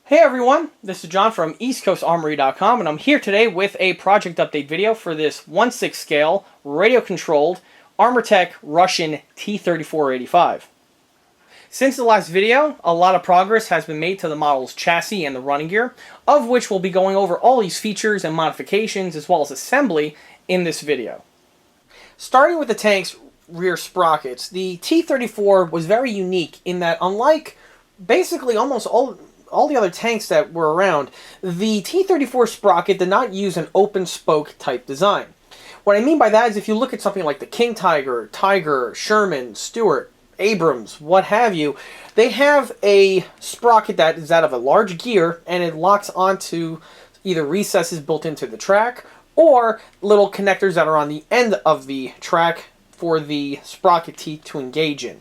Hey everyone, this is John from EastCoastArmory.com, and I'm here today with a project update video for this 1/6 scale, radio-controlled Armortek Russian T34 85. Since the last video, a lot of progress has been made to the model's chassis and the running gear, of which we'll be going over all these features and modifications as well as assembly in this video. Starting with the tank's rear sprockets, the T34 was very unique in that, unlike basically almost all the other tanks that were around, the T34 sprocket did not use an open spoke type design. What I mean by that is if you look at something like the King Tiger, Sherman, Stewart, Abrams, what have you, they have a sprocket that is out of a large gear and it locks onto either recesses built into the track or little connectors that are on the end of the track for the sprocket teeth to engage in.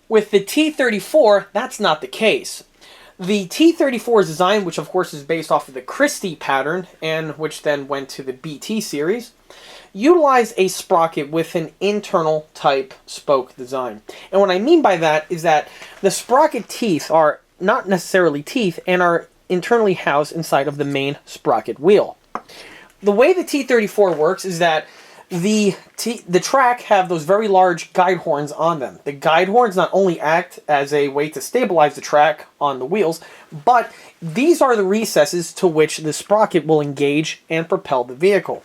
With the T34, that's not the case. The T34's design, which of course is based off of the Christie pattern, and which then went to the BT series, utilized a sprocket with an internal type spoke design. And what I mean by that is that the sprocket teeth are not necessarily teeth and are internally housed inside of the main sprocket wheel. The way the T34 works is that the track have those very large guide horns on them. The guide horns not only act as a way to stabilize the track on the wheels, but these are the recesses to which the sprocket will engage and propel the vehicle.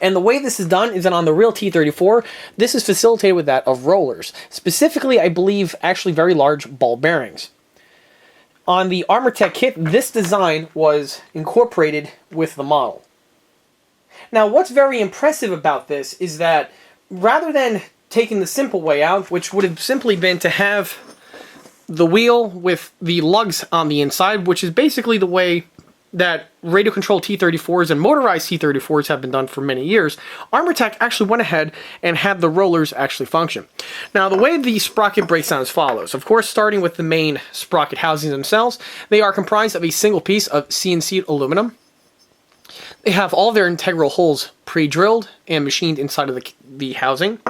And the way this is done is that on the real T34, this is facilitated with that of rollers. Specifically, I believe, actually very large ball bearings. On the Armortek kit, this design was incorporated with the model. Now, what's very impressive about this is that rather than taking the simple way out, which would have simply been to have the wheel with the lugs on the inside, which is basically the way that radio-controlled T34s and motorized T34s have been done for many years, Armortek actually went ahead and had the rollers actually function. Now, the way the sprocket breaks down as follows. Of course, starting with the main sprocket housings themselves, they are comprised of a single piece of CNC aluminum. They have all their integral holes pre-drilled and machined inside of the housing.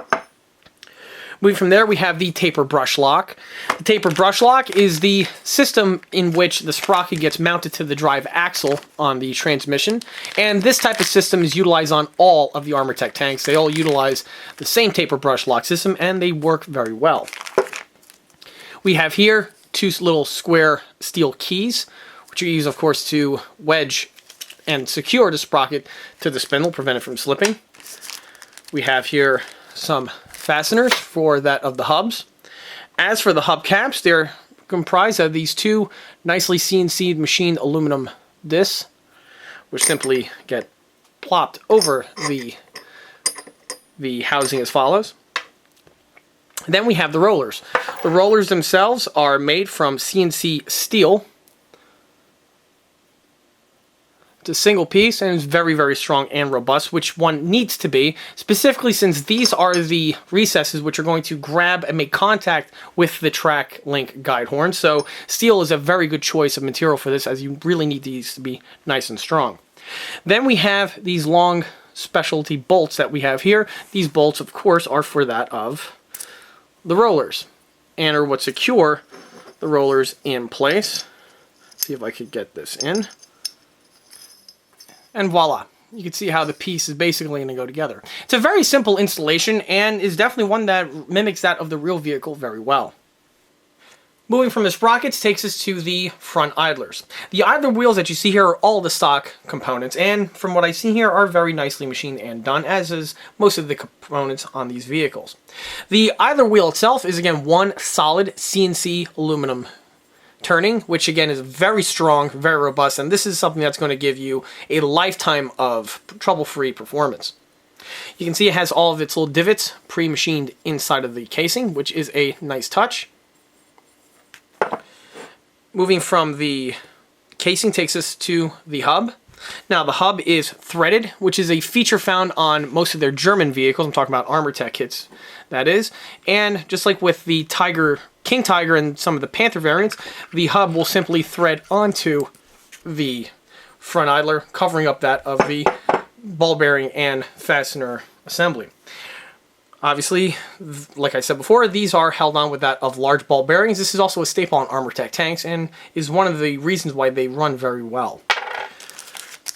Moving from there, we have the taper brush lock. The taper brush lock is the system in which the sprocket gets mounted to the drive axle on the transmission. And this type of system is utilized on all of the Armortek tanks. They all utilize the same taper brush lock system, and they work very well. We have here two little square steel keys, which you use, of course, to wedge and secure the sprocket to the spindle, prevent it from slipping. We have here some fasteners for that of the hubs. As for the hub caps, they're comprised of these two nicely CNC'd machined aluminum discs, which simply get plopped over the housing as follows. Then we have the rollers. The rollers themselves are made from CNC steel. It's a single piece and is very, very strong and robust, which one needs to be, specifically since these are the recesses which are going to grab and make contact with the track link guide horn. So steel is a very good choice of material for this, as you really need these to be nice and strong. Then we have these long specialty bolts that we have here. These bolts, of course, are for that of the rollers and are what secure the rollers in place. Let's see if I could get this in. And voila, you can see how the piece is basically going to go together. It's a very simple installation and is definitely one that mimics that of the real vehicle very well. Moving from the sprockets takes us to the front idlers. The idler wheels that you see here are all the stock components, and from what I see here are very nicely machined and done, as is most of the components on these vehicles. The idler wheel itself is again one solid CNC aluminum turning, which again is very strong, very robust, and this is something that's going to give you a lifetime of trouble-free performance. You can see it has all of its little divots pre-machined inside of the casing, which is a nice touch. Moving from the casing takes us to the hub. Now, the hub is threaded, which is a feature found on most of their German vehicles. I'm talking about Armortek kits, that is. And just like with the King Tiger and some of the Panther variants, the hub will simply thread onto the front idler, covering up that of the ball bearing and fastener assembly. Obviously, like I said before, these are held on with that of large ball bearings. This is also a staple on Armortek tanks and is one of the reasons why they run very well.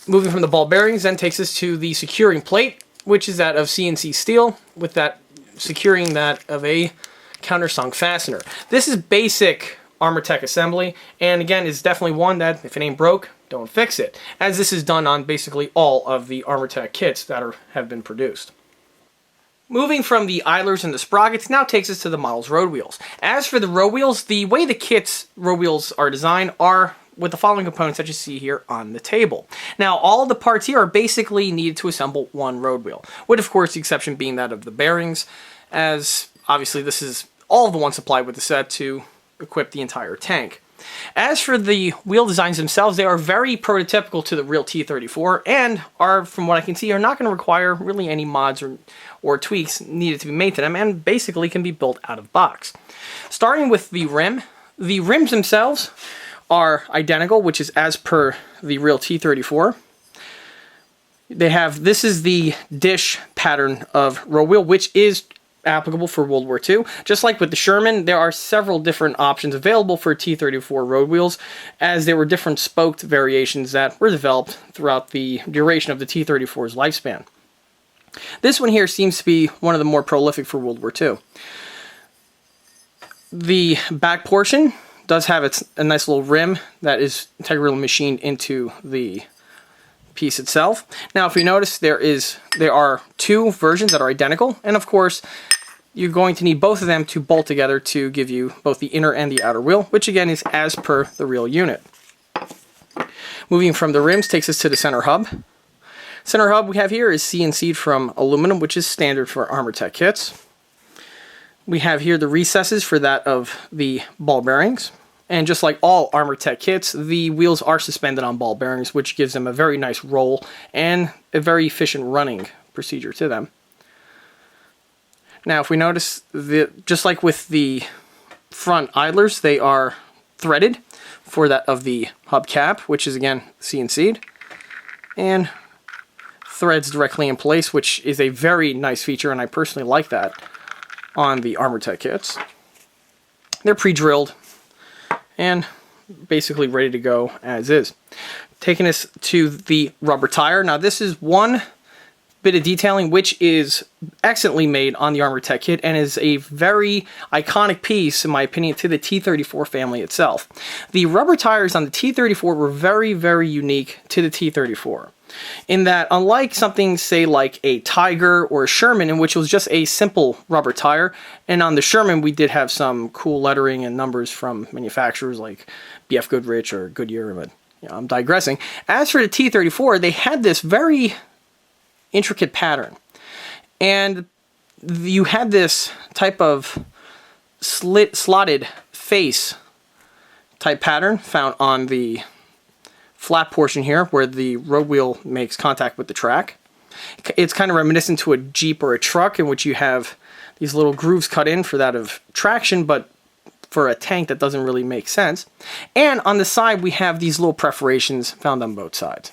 Moving from the ball bearings then takes us to the securing plate, which is that of CNC steel, with that securing that of a countersunk fastener. This is basic Armortek assembly, and again is definitely one that if it ain't broke, don't fix it, as this is done on basically all of the Armortek kits that have been produced. Moving from the idlers and the sprockets now takes us to the model's road wheels. As for the road wheels, the way the kit's road wheels are designed are with the following components that you see here on the table. Now, all the parts here are basically needed to assemble one road wheel, with of course the exception being that of the bearings, as obviously this is all of the ones supplied with the set to equip the entire tank. As for the wheel designs themselves, they are very prototypical to the real T34 and are, from what I can see, are not going to require really any mods or tweaks needed to be made to them, and basically can be built out of box. Starting with the rim, the rims themselves are identical, which is as per the real T34. This is the dish pattern of road wheel, which is applicable for World War II. Just like with the Sherman, there are several different options available for T34 road wheels, as there were different spoked variations that were developed throughout the duration of the T34's lifespan. This one here seems to be one of the more prolific for World War II. The back portion does have a nice little rim that is integrally machined into the piece itself. Now, if you notice, there are two versions that are identical, and of course, you're going to need both of them to bolt together to give you both the inner and the outer wheel, which again is as per the real unit. Moving from the rims takes us to the center hub. Center hub we have here is CNC'd from aluminum, which is standard for Armortek kits. We have here the recesses for that of the ball bearings. And just like all Armortek kits, the wheels are suspended on ball bearings, which gives them a very nice roll and a very efficient running procedure to them. Now, if we notice, just like with the front idlers, they are threaded for that of the hubcap, which is again CNC'd, and threads directly in place, which is a very nice feature, and I personally like that on the Armortek kits. They're pre-drilled and basically ready to go as is. Taking us to the rubber tire. Now, this is one bit of detailing which is excellently made on the Armortek kit and is a very iconic piece, in my opinion, to the T34 family itself. The rubber tires on the T34 were very, very unique to the T34. In that, unlike something, say, like a Tiger or a Sherman, in which it was just a simple rubber tire, and on the Sherman we did have some cool lettering and numbers from manufacturers like BF Goodrich or Goodyear, but I'm digressing. As for the T34, they had this very intricate pattern, and you had this type of slotted face type pattern found on the flat portion here where the road wheel makes contact with the track. It's kind of reminiscent to a Jeep or a truck, in which you have these little grooves cut in for that of traction, but for a tank that doesn't really make sense. And on the side we have these little perforations found on both sides.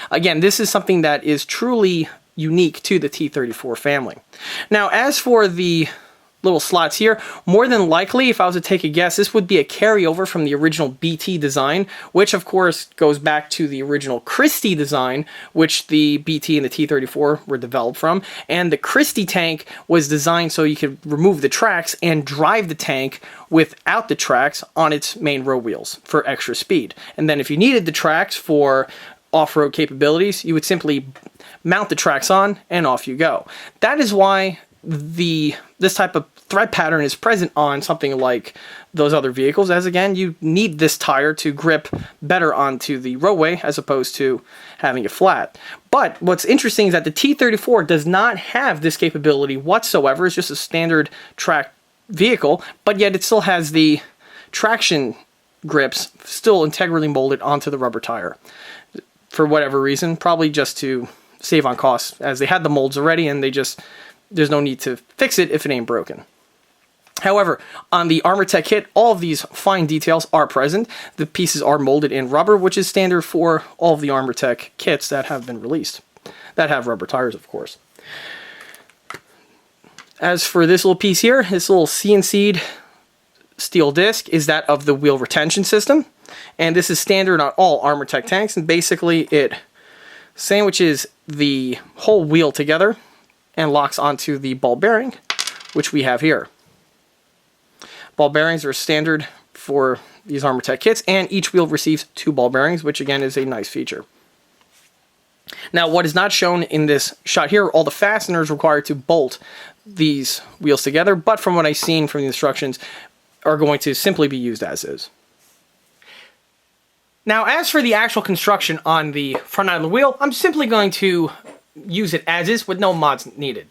Again, this is something that is truly unique to the T34 family. Now, as for the little slots here, more than likely, if I was to take a guess, this would be a carryover from the original BT design, which of course goes back to the original Christie design, which the BT and the T34 were developed from. And the Christie tank was designed so you could remove the tracks and drive the tank without the tracks on its main road wheels for extra speed. And then if you needed the tracks for off-road capabilities, you would simply mount the tracks on and off you go. That is why this type of thread pattern is present on something like those other vehicles, as again, you need this tire to grip better onto the roadway as opposed to having it flat. But what's interesting is that the T34 does not have this capability whatsoever. It's just a standard track vehicle, but yet it still has the traction grips still integrally molded onto the rubber tire. For whatever reason, probably just to save on costs, as they had the molds already and there's no need to fix it if it ain't broken. However, on the Armortek kit, all of these fine details are present. The pieces are molded in rubber, which is standard for all of the Armortek kits that have been released, that have rubber tires, of course. As for this little piece here, this little CNC'd steel disc is that of the wheel retention system. And this is standard on all Armortek tanks, and basically it sandwiches the whole wheel together and locks onto the ball bearing, which we have here. Ball bearings are standard for these Armortek kits, and each wheel receives 2 ball bearings, which again is a nice feature. Now, what is not shown in this shot here are all the fasteners required to bolt these wheels together, but from what I've seen from the instructions, are going to simply be used as is. Now, as for the actual construction on the front end of the wheel, I'm simply going to use it as is with no mods needed.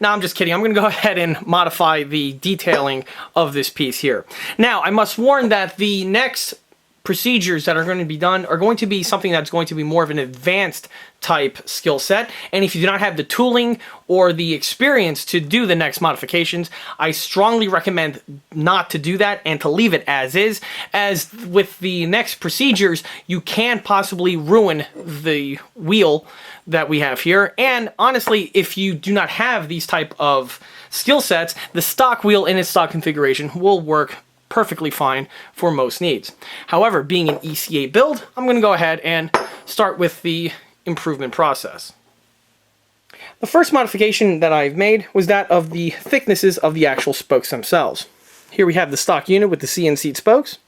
Now, I'm just kidding. I'm going to go ahead and modify the detailing of this piece here. Now, I must warn that the next procedures that are going to be done are going to be something that's going to be more of an advanced type skill set, and if you do not have the tooling or the experience to do the next modifications, I strongly recommend not to do that and to leave it as is, as with the next procedures you can possibly ruin the wheel that we have here. And honestly, if you do not have these type of skill sets, the stock wheel in its stock configuration will work perfectly fine for most needs. However, being an ECA build, I'm going to go ahead and start with the improvement process. The first modification that I've made was that of the thicknesses of the actual spokes themselves. Here we have the stock unit with the CNC spokes,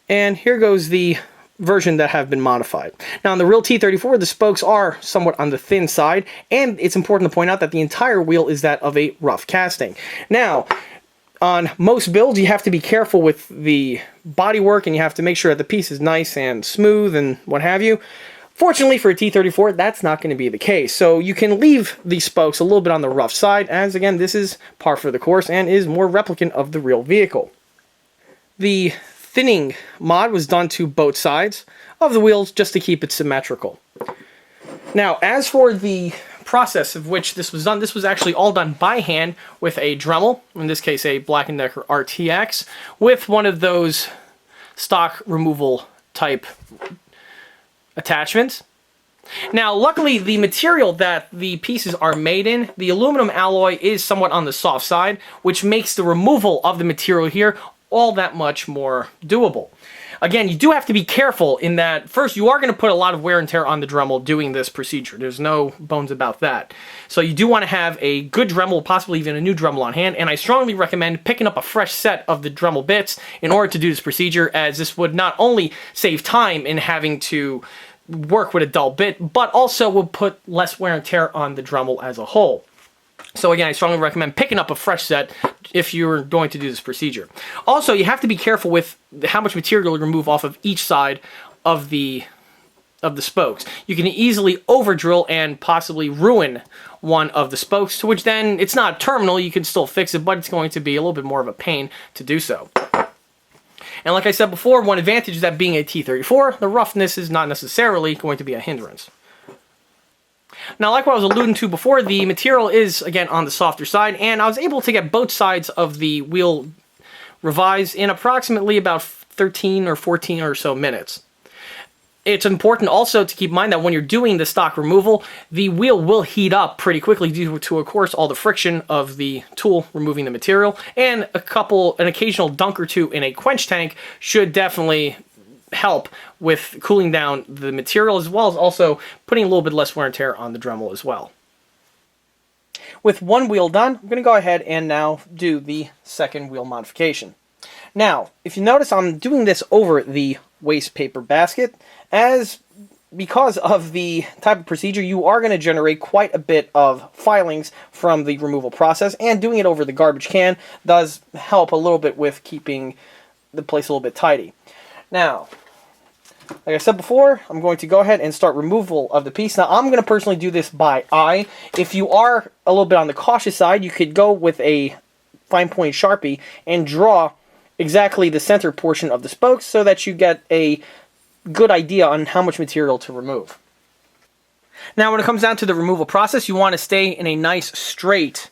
and here goes the version that have been modified. Now, on the real T34, the spokes are somewhat on the thin side, and it's important to point out that the entire wheel is that of a rough casting. Now, on most builds, you have to be careful with the bodywork, and you have to make sure that the piece is nice and smooth and what have you. Fortunately for a T34, that's not going to be the case. So you can leave these spokes a little bit on the rough side, as again, this is par for the course and is more replicant of the real vehicle. The thinning mod was done to both sides of the wheels just to keep it symmetrical. Now, as for the process of which this was done, this was actually all done by hand with a Dremel, in this case a Black & Decker RTX, with one of those stock removal type attachments. Now, luckily, the material that the pieces are made in, the aluminum alloy, is somewhat on the soft side, which makes the removal of the material here all that much more doable. Again, you do have to be careful in that, first, you are going to put a lot of wear and tear on the Dremel doing this procedure. There's no bones about that. So you do want to have a good Dremel, possibly even a new Dremel on hand, and I strongly recommend picking up a fresh set of the Dremel bits in order to do this procedure, as this would not only save time in having to work with a dull bit, but also will put less wear and tear on the Dremel as a whole. So again, I strongly recommend picking up a fresh set if you're going to do this procedure. Also, you have to be careful with how much material you remove off of each side of the spokes. You can easily over drill and possibly ruin one of the spokes, to which then it's not terminal, you can still fix it, but it's going to be a little bit more of a pain to do so. And like I said before, one advantage is that being a T34, the roughness is not necessarily going to be a hindrance. Now, like what I was alluding to before, the material is, again, on the softer side, and I was able to get both sides of the wheel revised in approximately about 13 or 14 or so minutes. It's important also to keep in mind that when you're doing the stock removal, the wheel will heat up pretty quickly due to, of course, all the friction of the tool removing the material, and an occasional dunk or two in a quench tank should definitely help with cooling down the material, as well as also putting a little bit less wear and tear on the Dremel as well. With one wheel done, I'm going to go ahead and now do the second wheel modification. Now, if you notice, I'm doing this over the waste paper basket, as because of the type of procedure, you are going to generate quite a bit of filings from the removal process, and doing it over the garbage can does help a little bit with keeping the place a little bit tidy. Now, like I said before, I'm going to go ahead and start removal of the piece. Now, I'm going to personally do this by eye. If you are a little bit on the cautious side, you could go with a fine point Sharpie and draw exactly the center portion of the spokes so that you get a good idea on how much material to remove. Now, when it comes down to the removal process, you want to stay in a nice straight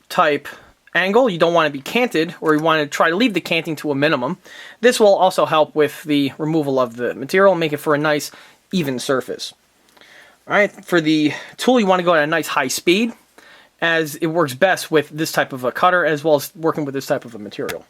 type angle. You don't want to be canted, or you want to try to leave the canting to a minimum. This will also help with the removal of the material and make it for a nice even surface. Alright, for the tool, you want to go at a nice high speed, as it works best with this type of a cutter as well as working with this type of a material.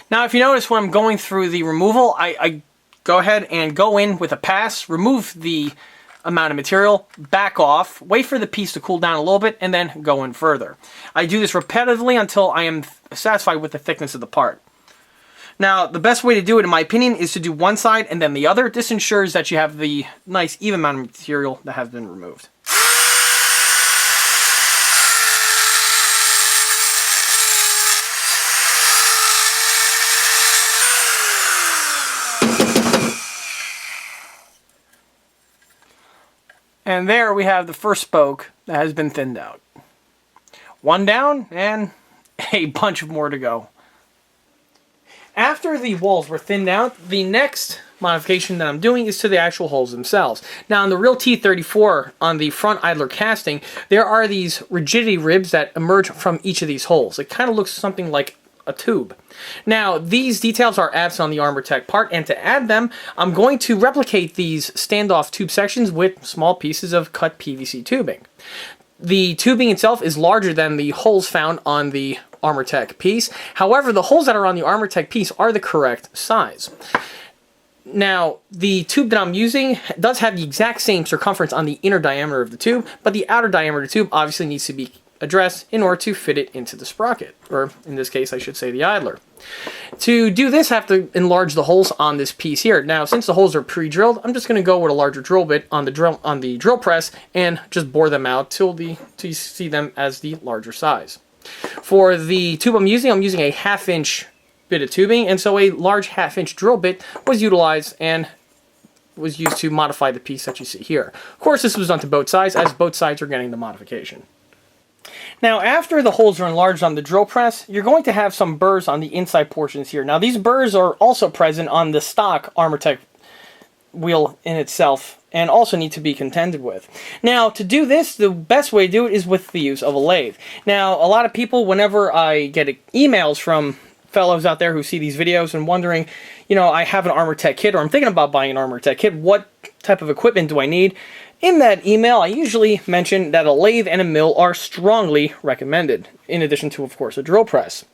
Now, if you notice when I'm going through the removal, I go ahead and go in with a pass, remove the amount of material, back off, wait for the piece to cool down a little bit, and then go in further. I do this repetitively until I am satisfied with the thickness of the part. Now, the best way to do it, in my opinion, is to do one side and then the other. This ensures that you have the nice even amount of material that has been removed. And there we have the first spoke that has been thinned out. One down and a bunch of more to go. After the walls were thinned out, the next modification that I'm doing is to the actual holes themselves. Now on the real T34, on the front idler casting, there are these rigidity ribs that emerge from each of these holes. It kind of looks something like a tube. Now, these details are absent on the Armortek part, and to add them, I'm going to replicate these standoff tube sections with small pieces of cut PVC tubing. The tubing itself is larger than the holes found on the Armortek piece. However, the holes that are on the Armortek piece are the correct size. Now, the tube that I'm using does have the exact same circumference on the inner diameter of the tube, but the outer diameter of the tube obviously needs to be addressed in order to fit it into the sprocket, or in this case I should say the idler. To do this I have to enlarge the holes on this piece here. Now since the holes are pre-drilled, I'm just going to go with a larger drill bit on the drill press and just bore them out till you see them as the larger size. For the tube I'm using a 1/2 inch bit of tubing, and so a large 1/2 inch drill bit was utilized and was used to modify the piece that you see here. Of course this was done to both sides, as both sides are getting the modification. Now, after the holes are enlarged on the drill press, you're going to have some burrs on the inside portions here. Now, these burrs are also present on the stock Armortek wheel in itself, and also need to be contended with. Now, to do this, the best way to do it is with the use of a lathe. Now, a lot of people, whenever I get emails from fellows out there who see these videos and wondering, you know, I have an Armortek kit, or I'm thinking about buying an Armortek kit, what type of equipment do I need? In that email, I usually mention that a lathe and a mill are strongly recommended, in addition to, of course, a drill press.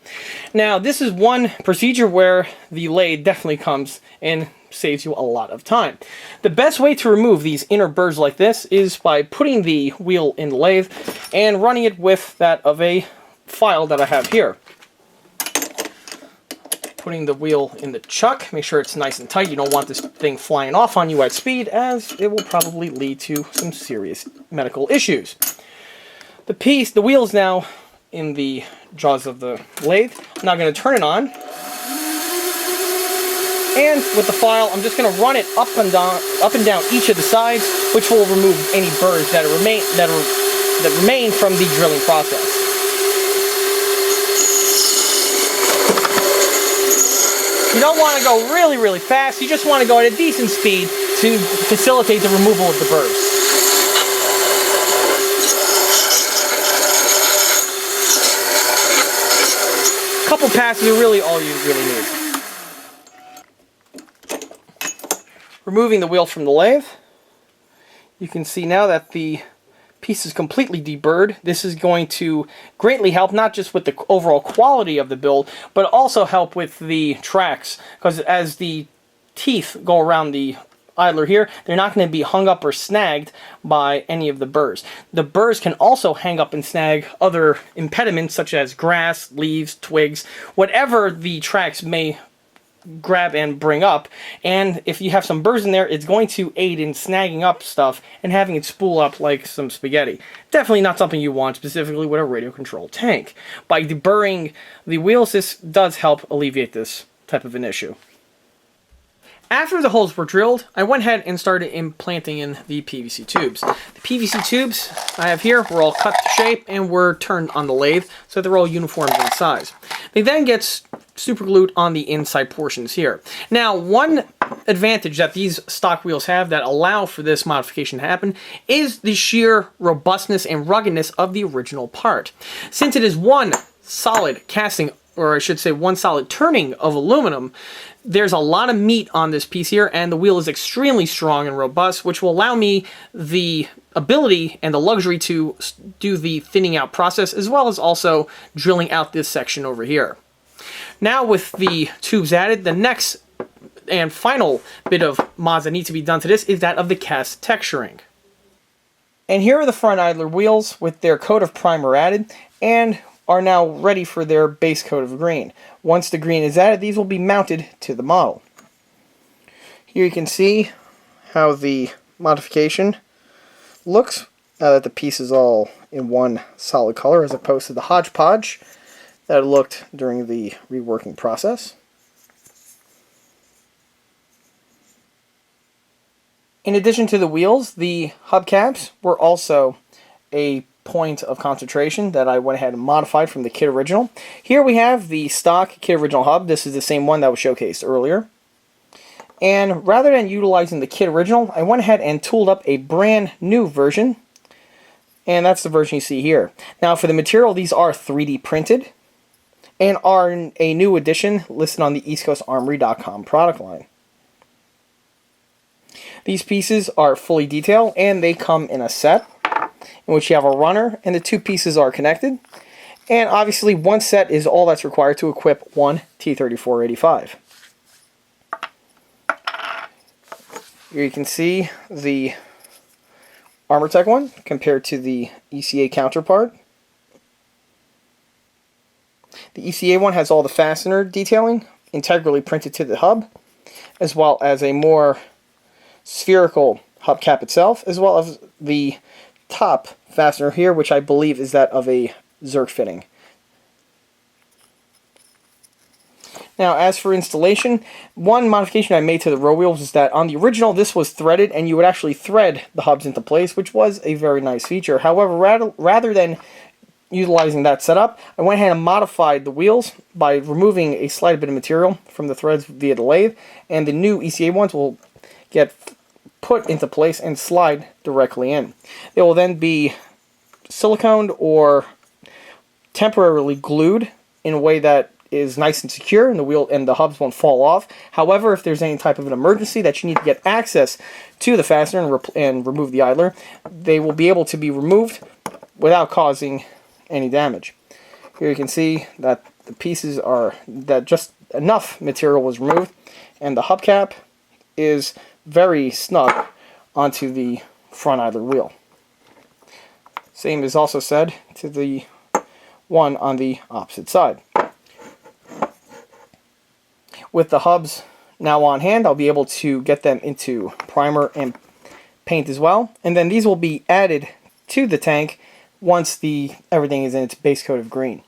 Now, this is one procedure where the lathe definitely comes and saves you a lot of time. The best way to remove these inner burrs like this is by putting the wheel in the lathe and running it with that of a file that I have here. Putting the wheel in the chuck, make sure it's nice and tight. You don't want this thing flying off on you at speed, as it will probably lead to some serious medical issues. The wheel is now in the jaws of the lathe. I'm now going to turn it on. And with the file, I'm just going to run it up and down each of the sides, which will remove any burrs that remain from the drilling process. You don't want to go really, really fast. You just want to go at a decent speed to facilitate the removal of the burrs. A couple passes are really all you really need. Removing the wheel from the lathe, you can see now that the piece is completely deburred. This is going to greatly help not just with the overall quality of the build, but also help with the tracks, because as the teeth go around the idler here, they're not going to be hung up or snagged by any of the burrs. The burrs can also hang up and snag other impediments such as grass, leaves, twigs, whatever the tracks may grab and bring up, and if you have some burrs in there, it's going to aid in snagging up stuff and having it spool up like some spaghetti. Definitely not something you want, specifically with a radio control tank. By deburring the wheels, this does help alleviate this type of an issue. After the holes were drilled, I went ahead and started implanting in the PVC tubes. The PVC tubes I have here were all cut to shape and were turned on the lathe, so they're all uniform in size. They then get super glued on the inside portions here. Now, one advantage that these stock wheels have that allow for this modification to happen is the sheer robustness and ruggedness of the original part. Since it is one solid casting, or I should say one solid turning of aluminum, there's a lot of meat on this piece here, and the wheel is extremely strong and robust, which will allow me the ability and the luxury to do the thinning out process, as well as also drilling out this section over here. Now with the tubes added, the next and final bit of mods that need to be done to this is that of the cast texturing. And here are the front idler wheels with their coat of primer added, and are now ready for their base coat of green. Once the green is added, these will be mounted to the model. Here you can see how the modification looks now that the piece is all in one solid color, as opposed to the hodgepodge that it looked during the reworking process. In addition to the wheels, the hubcaps were also a point of concentration that I went ahead and modified from the kit original. Here we have the stock kit original hub. This is the same one that was showcased earlier. And rather than utilizing the kit original, I went ahead and tooled up a brand new version. And that's the version you see here. Now for the material, these are 3D printed and are a new edition listed on the EastCoastArmory.com product line. These pieces are fully detailed, and they come in a set in which you have a runner and the two pieces are connected. And obviously one set is all that's required to equip one T3485. Here you can see the Armortek one compared to the ECA counterpart. The ECA one has all the fastener detailing integrally printed to the hub, as well as a more spherical hubcap itself, as well as the top fastener here, which I believe is that of a Zerk fitting. Now, as for installation, one modification I made to the row wheels is that on the original this was threaded, and you would actually thread the hubs into place, which was a very nice feature. However, rather than utilizing that setup, I went ahead and modified the wheels by removing a slight bit of material from the threads via the lathe, and the new ECA ones will get put into place and slide directly in. They will then be siliconed or temporarily glued in a way that is nice and secure, and the wheel and the hubs won't fall off. However, if there's any type of an emergency that you need to get access to the fastener and remove the idler, they will be able to be removed without causing any damage. Here you can see that the pieces are, that just enough material was removed, and the hubcap is very snug onto the front idler wheel. Same is also said to the one on the opposite side. With the hubs now on hand, I'll be able to get them into primer and paint as well, and then these will be added to the tank once everything is in its base coat of green.